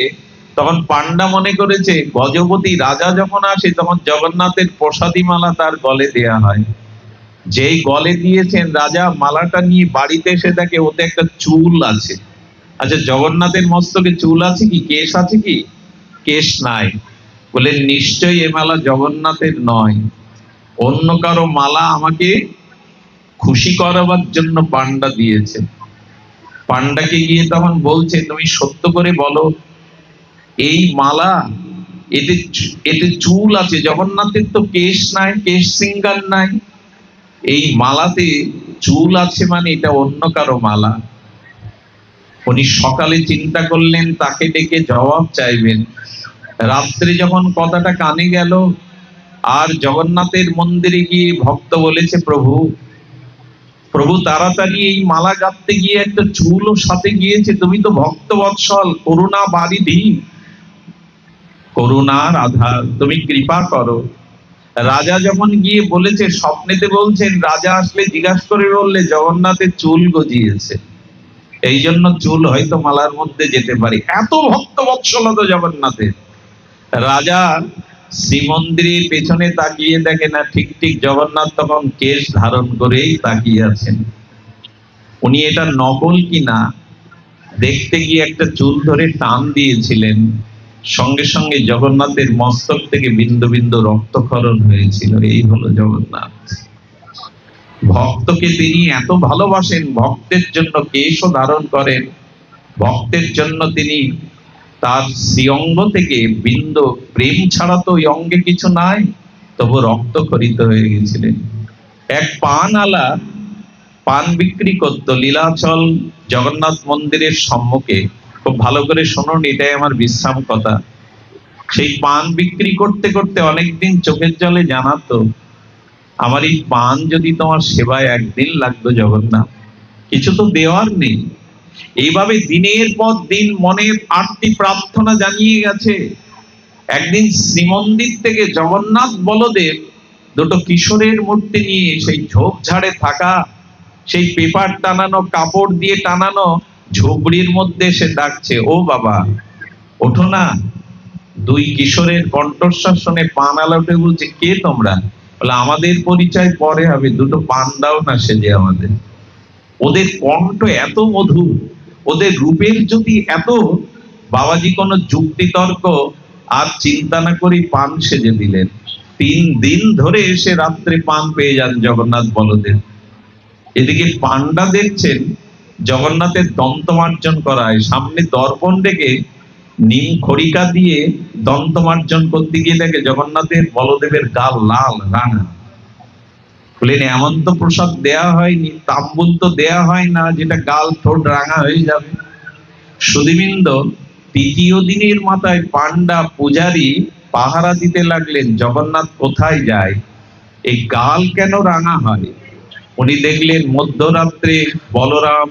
তখন পান্ডা মনে করেছে গজপতি রাজা যখন আসে তখন জগন্নাথের প্রসাদী মালা তার গলে দেয়া হয়। যেই গলে দিয়েছেন, রাজা মালাটা নিয়ে বাড়িতে এসে দেখে ওতে একটা চুল আছে। আচ্ছা, জগন্নাথের মস্তকে চুল আছে কি, কেশ আছে কি? কেশ নাই। বলে, নিশ্চয়ই এ মালা জগন্নাথের নয়, অন্য কারো মালা আমাকে খুশি করাবার জন্য পান্ডা দিয়েছে। পান্ডাকে গিয়ে তখন বলছে, তুমি সত্য করে বলো, এই মালা, এতে এতে চুল আছে, জগন্নাথের তো কেশ নাই, কেশ সিঙ্গার নাই, এই মালাতে চুল আছে মানে এটা অন্য কারো মালা। উনি সকালে চিন্তা করলেন তাকে ডেকে জবাব চাইবেন। রাত্রে যখন কথাটা কানে গেল, আর জগন্নাথের মন্দিরে গিয়ে ভক্ত বলেছে, প্রভু প্রভু তাড়াতাড়ি এই মালা গাঁথতে গিয়ে একটা চুলও সাথে গিয়েছে, তুমি তো ভক্ত বৎসল, করুণা বারিধি, করুণার আধার, তুমি কৃপা করো। রাজা যখন গিয়ে বলেছে, স্বপ্নেতে বলছেন, রাজা আসলে জিজ্ঞাসা করে বললে জগন্নাথের চুল গজিয়েছে। এই জন্য চুল হয়তো মালার মধ্যে যেতে পারে, এত ভক্ত বৎসলতা জগন্নাথের। রাজা শ্রীমন্দিরের পেছনে তাকিয়ে দেখে না, ঠিক ঠিক জগন্নাথ তখন কেশ ধারণ করেই তাকিয়ে আছেন। উনি এটা নকল কিনা দেখতে গিয়ে একটা চুল ধরে টান দিয়েছিলেন, সঙ্গে সঙ্গে জগন্নাথের মস্তক থেকে বিন্দু বিন্দু রক্তক্ষরণ হয়েছিল। এই হলো জগন্নাথ। ভক্তকে তিনি এত ভালোবাসেন, ভক্তের জন্য কেশও ধারণ করেন, ভক্তের জন্য তিনি তার শ্রীঅঙ্গ থেকে বিন্দু, প্রেম ছাড়া তো ওই অঙ্গে কিছু নাই, তবু রক্তক্ষরিত হয়ে গেছিলেন। এক পানওয়ালা পান বিক্রি করত লীলাচল জগন্নাথ মন্দিরের সম্মুখে। খুব ভালো করে শুনুন, এটাই আমার বিশ্রাম কথা। সেই পান বিক্রি করতে করতে অনেকদিন চোখের জলে জানাতো, আমার এই পান যদি তোমার সেবায় একদিন লাগতো জগন্নাথ, কিছু তো দেওয়ার নেই। এইভাবে দিনের পর দিন মনের আরতি প্রার্থনা জানিয়ে গেছে। একদিন শ্রীমন্দির থেকে জগন্নাথ বলদেব দুটো কিশোরের মূর্তি নিয়ে সেই ঝোপঝাড়ে থাকা, সেই পেপার টানানো, কাপড় দিয়ে টানানো ঝুপড়ির মধ্যে এসে ডাকছে, ও বাবা ওঠো না। দুই কিশোরের কণ্ঠস্বর শুনে পানওয়ালা উঠে বলছে, কে তোমরা? বলে, আমাদের পরিচয় পরে হবে, দুটো পান দাও না সেজে আমাদের। ওদের কণ্ঠ এত মধুর, ওদের রূপের জ্যোতি এত, বাবাজি কোনো যুক্তি তর্ক আর চিন্তা না করে পান সেজে দিলেন। 3 দিন ধরে এসে রাত্রে পান পেয়ে যান জগন্নাথ বলদেব। এদিকে পান্ডা দেখছেন জগন্নাথের দন্তমার্জন করায়, সামনে দর্পণ রেখে নিম খড়িকা দিয়ে দন্তমার্জন করতে গিয়ে দেখে জগন্নাথের বলদেবের গাল লাল রাঙা। বলেন, এমন তো প্রসাদ দেয়া হয়নি, তাম্বুল তো দেয়া হয় না যেটা গাল ঠোঁট রাঙা হয়ে যাবে। সুধীবৃন্দ, 3য় দিনের মাথায় পান্ডা পূজারী পাহারা দিতে লাগলেন, জগন্নাথ কোথায় যায়, এই গাল কেন রাঙা হয়। উনি দেখলেন মধ্যরাত্রে বলরাম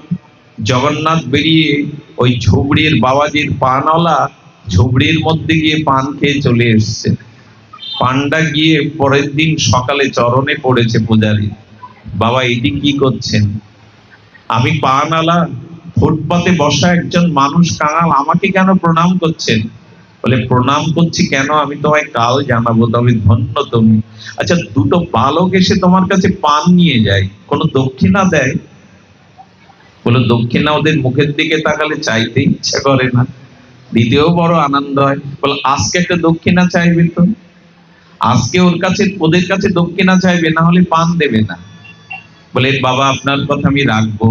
জগন্নাথ বেরিয়ে ওই ঝুবড়ির বাবাজির পানওয়ালা ঝুবড়ির মধ্যে গিয়ে পান খেয়ে চলে এসছে। পান্ডা গিয়ে পরের দিন সকালে চরণে পড়েছে পূজারী, বাবা এটি কি করছেন? আমি পানওয়ালা, ফুটপাতে বসা একজন মানুষ কাঙাল, আমাকে কেন প্রণাম করছেন? বলে, প্রণাম করছি কেন আমি তোমায় কাল জানাবো, তবে ধন্য তুমি। আচ্ছা, দুটো বালক এসে তোমার কাছে পান নিয়ে যায়, কোনো দক্ষিণা দেয়? বলে, দক্ষিণা ওদের মুখের দিকে তাকালে চাইতে ইচ্ছা করে না, দিতেও বড় আনন্দ হয়। বলে, আজকে একটা দক্ষিণা চাইবে তো, আজকে ওদের কাছে দক্ষিণা চাইবে, না হলে পান দেবে না। বলে, বাবা আপনার কথা আমি রাখবো।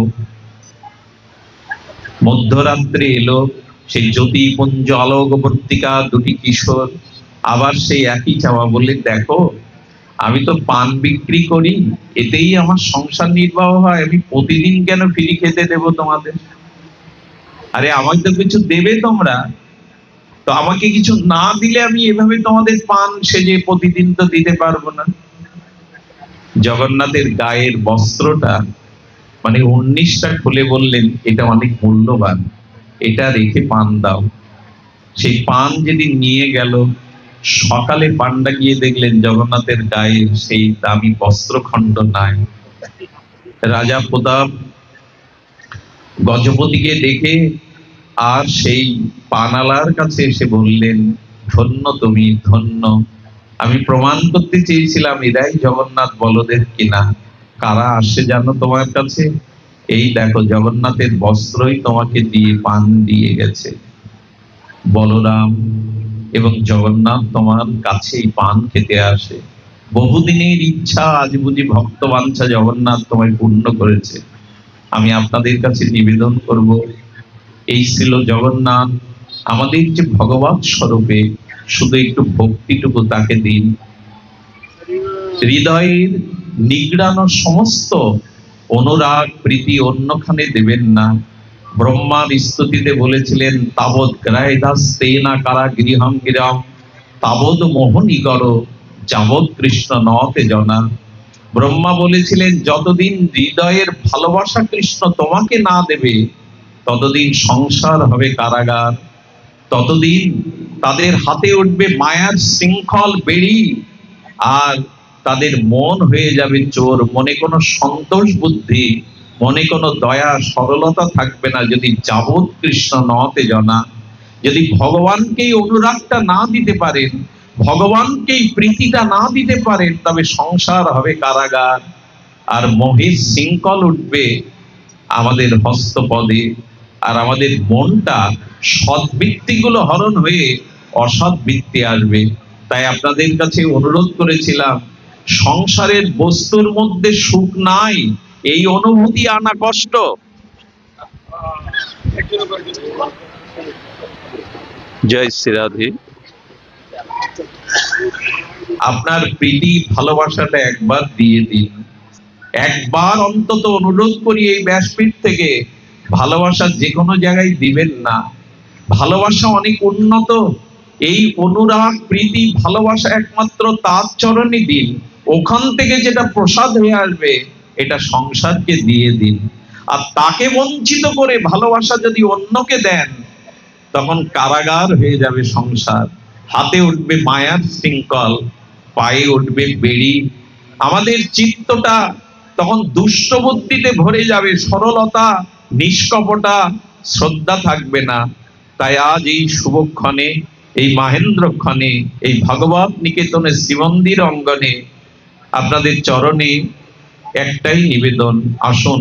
মধ্যরাত্রে এলো সেই জ্যোতিপুঞ্জ আলোকবর্তিকা দুটি কিশোর, আবার সেই একই চাওয়া। বললে, দেখো আমি তো পান বিক্রি করি, এতেই আমার সংসার নির্বাহ হয়, আমি প্রতিদিন কেন ফিরি খেতে দেব তোমাদের? আরে আমাকে তো কিছু দেবে তোমরা, তো আমাকে কিছু না দিলে আমি এভাবে তোমাদের পান সেজে প্রতিদিন তো দিতে পারবো না। জগন্নাথের গায়ের বস্ত্রটা মানে 19টা খুলে বললেন, এটা অনেক মূল্যবান, এটা রেখে পান দাও। সেই পান যেদিন নিয়ে গেল, সকালে পান্ডা গিয়ে দেখলেন জগন্নাথের গায়ে সেই দামি বস্ত্রখণ্ড নাই। রাজা প্রতাপ গজপতিকে ডেকে আর সেই পানালার কাছে এসে বললেন, ধন্য তুমি, ধন্য। আমি প্রমাণ করতে চেয়েছিলাম এরাই জগন্নাথ বলদেব কিনা। কারা আসে জানো তোমার কাছে? এই দেখো জগন্নাথের বস্ত্রই তোমাকে দিয়ে পান দিয়ে গেছে। বলরাম এবং জগন্নাথ তোমার কাছেই পান খেতে আসে। বহুদিনের ইচ্ছা আজ বুঝি ভক্তবাঞ্ছা জগন্নাথ তোমায় পূর্ণ করেছে। আমি আপনাদের কাছে নিবেদন করব, এই ছিল জগন্নাথ আমাদের যে ভগবৎ স্বরূপে, শুধু একটু ভক্তিটুকু তাকে দিন। হৃদয়ের নিগড়ানো সমস্ত অনুরাগ প্রীতি অন্যখানে দেবেন না। ব্রহ্মার স্তুতিতে বলেছিলেন, তাবৎ গ্রাহ্যস্তেনা কারাগৃহং গিরাম তাবৎ মোহনী কর যাবৎ কৃষ্ণ নতে জনা। ব্রহ্মা বলেছিলেন, যতদিন হৃদয়ের ভালোবাসা কৃষ্ণ তোমাকে না দেবে, ততদিন সংসার হবে কারাগার, ততদিন তাদের হাতে উঠবে মায়ার শৃঙ্খল বেড়ি, আর তাদের মন হয়ে যাবে চোর। মনে কোনো সন্তোষ বুদ্ধি, মনে কোনো দয়া সরলতা থাকবে না যদি যাবৎ কৃষ্ণ নতে জনা। যদি ভগবানকেই অনুরাগটা না দিতে পারেন, ভগবানকেই প্রীতিটা না দিতে পারেন, তবে সংসার হবে কারাগার, আর মোহের শৃঙ্খল উঠবে আমাদের হস্তপদে, আর আমাদের মনটা সদ্বৃত্তিগুলো হরণ হয়ে অসদ্বৃত্তি আসবে। তাই আপনাদের কাছে অনুরোধ করেছিলাম, সংসারের বস্তুর মধ্যে সুখ নাই, এই অনুভূতি আনা কষ্ট। জয় শ্রী রাধে। আপনার প্রীতি ভালোবাসাটা একবার দিয়ে দিন, একবার অন্তত অনুরোধ করি এই ব্যাসপীঠ থেকে, ভালোবাসা যে কোনো জায়গায় দিবেন না। ভালোবাসা অনেক উন্নত, এই অনুরাগ প্রীতি ভালোবাসা একমাত্র তার চরণে দিন। ওখান থেকে যেটা প্রসাদ হয়ে আসবে এটা সংসারকে দিয়ে দিন। আর তাকে বঞ্চিত করে ভালোবাসা যদি অন্যকে দেন, তখন কারাগার হয়ে যাবে সংসার। হাতে উঠবে মায়ার শৃঙ্খল, পায়ে উঠবে বেড়ি। আমাদের চিত্তটা তখন দুষ্ট বুদ্ধিতে ভরে যাবে, সরলতা নিষ্কপটা শ্রদ্ধা থাকবে না। তাই আজ এই শুভক্ষণে, এই মাহেন্দ্রক্ষণে, এই ভগবত নিকেতনের শ্রীমন্দির অঙ্গনে আপনাদের চরণে একটাই নিবেদন, আসুন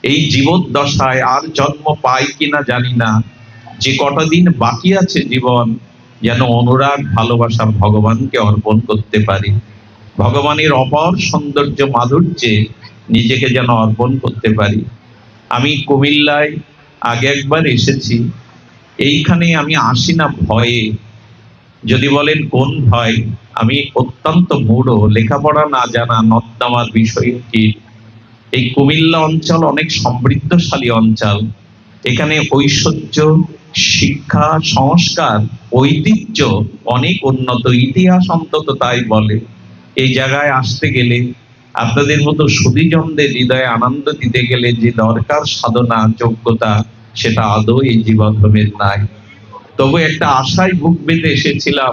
এই জীবদ্দশায় আর জন্ম পাই কিনা জানি না, যে কটা দিন বাকি আছে জীবন, যেন অনুরাগ ভালোবাসা ভগবানকে অর্পণ করতে পারি, ভগবানের অপার সৌন্দর্য মাধুর্যে নিজেকে যেন অর্পণ করতে পারি। আমি কুমিল্লায় আগে একবার এসেছি, এইখানে আমি আসি না ভয়ে। যদি বলেন কোন ভয়, আমি অত্যন্ত মূঢ়, লেখাপড়া না জানা, নর্দমার বিষয় কি। এই কুমিল্লা অঞ্চল অনেক সমৃদ্ধশালী অঞ্চল, এখানে ঐশ্বর্য, শিক্ষা, সংস্কার, ঐতিহ্য অনেক উন্নত, ইতিহাস অন্তত তাই বলে। এই জায়গায় আসতে গেলে, আপনাদের মতো সুধীজনদের হৃদয়ে আনন্দ দিতে গেলে যে দরকার সাধনা যোগ্যতা, সেটা আদৌ এই জীবনের নাই। তবু একটা আশায় বুক বেঁধে এসেছিলাম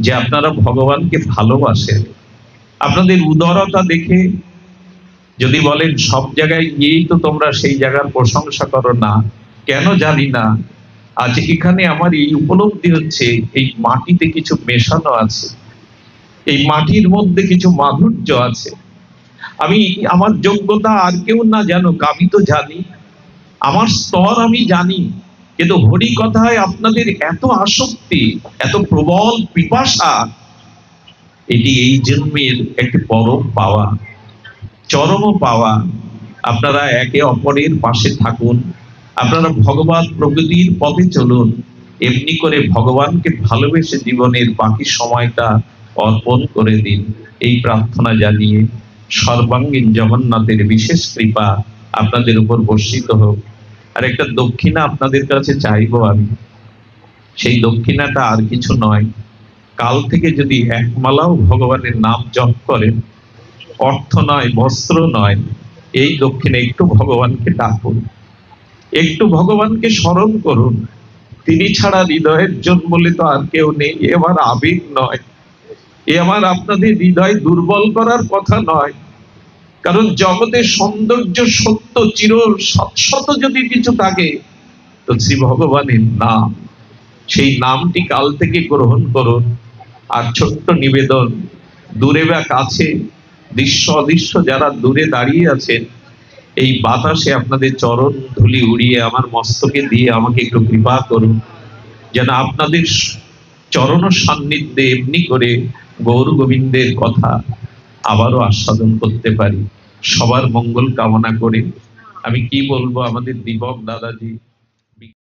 যে আপনারা ভগবানকে ভালোবাসেন। আপনাদের উদারতা দেখে যদি বলেন সব জায়গায় গিয়েই তো তোমরা সেই জায়গার প্রশংসা করো না, কেন জানি না, আজ এখানে আমার এই উপলব্ধি হচ্ছে, এই মাটিতে কিছু মেশানো আছে, এই মাটির মধ্যে কিছু মাধুর্য আছে। আমি আমার যোগ্যতা আর কেউ না জানুক, আমি তো জানি, আমার স্তর আমি জানি, কিন্তু হরি কথায় আপনাদের এত আসক্তি, এত প্রবল পিপাসা, এটি এই জন্মের একটি পরম পাওয়া, চরম পাওয়া। আপনারা একে অপরের পাশে থাকুন, আপনারা ভগবান প্রকৃতির পথে চলুন, এমনি করে ভগবানকে ভালোবেসে জীবনের বাকি সময়টা অর্পণ করে দিন, এই প্রার্থনা জানিয়ে সর্বাঙ্গীন জগন্নাথের বিশেষ কৃপা আপনাদের উপর বর্ষিত হোক। আর একটা দক্ষিণা আপনাদের কাছে চাইবো আমি, সেই দক্ষিণাটা আর কিছু নয়, কাল থেকে যদি এক মালাও ভগবানের নাম জপ করেন, অর্থ নয়, বস্ত্র নয়, এই দক্ষিণে একটু ভগবানকে ডাকুন, একটু ভগবানকে স্মরণ করুন। তিনি ছাড়া হৃদয়ের জন বলে তো আর কেউ নেই। এ আমার আবেগ নয়, এ আমার আপনাদের হৃদয় দুর্বল করার কথা নয়, কারণ জগতের সৌন্দর্য সত্য চির শাশ্বত যদি কিছু থাকে তো শ্রী ভগবানের নাম, সেই নামটি কাল থেকে গ্রহণ করুন। আর ছোট্ট নিবেদন, দূরে বা কাছে, দৃশ্য অদৃশ্য যারা দূরে দাঁড়িয়ে আছেন, এই বাতাসে আপনাদের চরণ ধুলি উড়িয়ে আমার মস্তকে দিয়ে আমাকে একটু কৃপা করুন, যেন আপনাদের চরণ সান্নিধ্যে এমনি করে গৌর গোবিন্দের কথা আবারও আস্বাদন করতে পারি। সবার মঙ্গল কামনা করে আমি কি বলবো, আমাদের দীপক দাদাজি